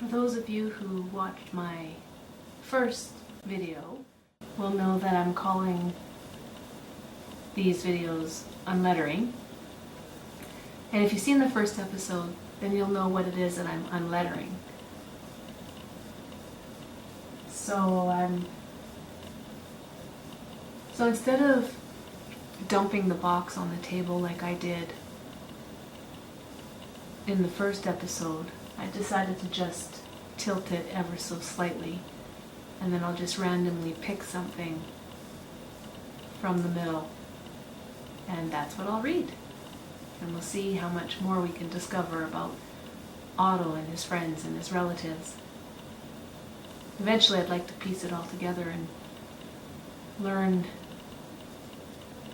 For those of you who watched my first video will know that I'm calling these videos Unlettering. And if you've seen the first episode, then you'll know what it is that I'm unlettering. So instead of dumping the box on the table like I did in the first episode, I decided to just tilt it ever so slightly, and then I'll just randomly pick something from the middle, and that's what I'll read. And we'll see how much more we can discover about Otto and his friends and his relatives. Eventually I'd like to piece it all together and learn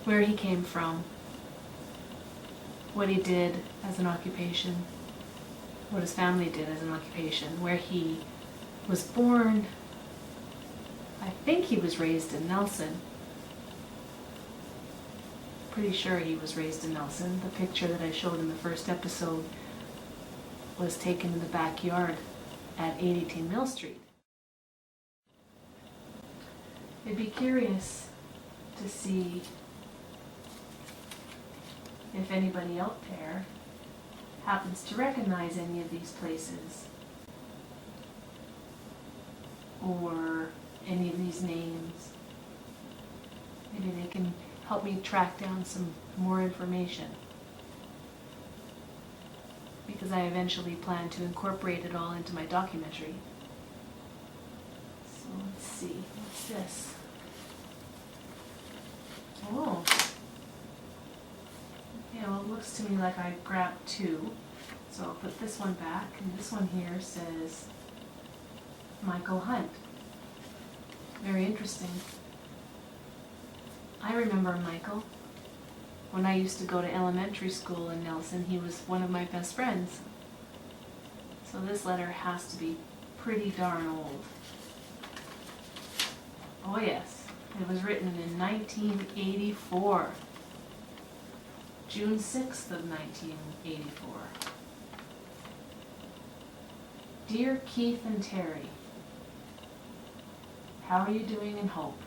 where he came from, what he did as an occupation, what his family did as an occupation, where he was born. I think he was raised in Nelson. Pretty sure he was raised in Nelson. The picture that I showed in the first episode was taken in the backyard at 818 Mill Street. I'd be curious to see if anybody out there happens to recognize any of these places or any of these names. Maybe they can help me track down some more information, because I eventually plan to incorporate it all into my documentary. So let's see, what's this? Oh. Yeah, well, it looks to me like I grabbed two. So I'll put this one back, and this one here says Michael Hunt. Very interesting. I remember Michael. When I used to go to elementary school in Nelson, he was one of my best friends. So this letter has to be pretty darn old. Oh yes, it was written in 1984. June 6th of 1984. Dear Keith and Terry, how are you doing in Hope?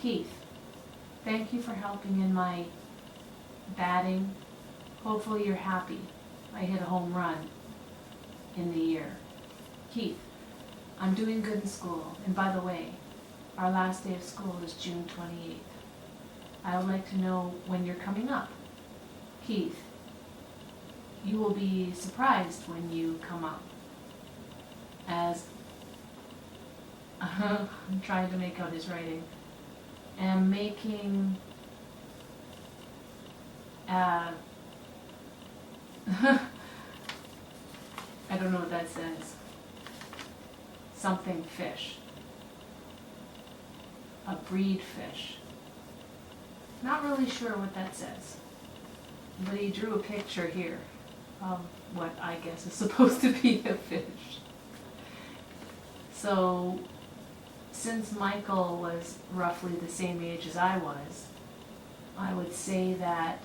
Keith, thank you for helping in my batting. Hopefully you're happy. I hit a home run in the year. Keith, I'm doing good in school. And by the way, our last day of school is June 28th. I would like to know when you're coming up. Keith, you will be surprised when you come up, as I'm trying to make out his writing, am making I don't know what that says. Something fish. A breed fish. Not really sure what that says. But he drew a picture here of what I guess is supposed to be a fish. So, since Michael was roughly the same age as I would say that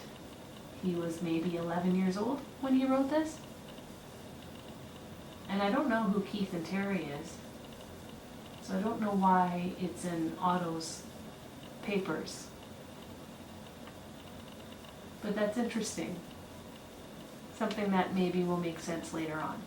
he was maybe 11 years old when he wrote this. And I don't know who Keith and Terry is. So I don't know why it's in Otto's papers. But that's interesting. Something that maybe will make sense later on.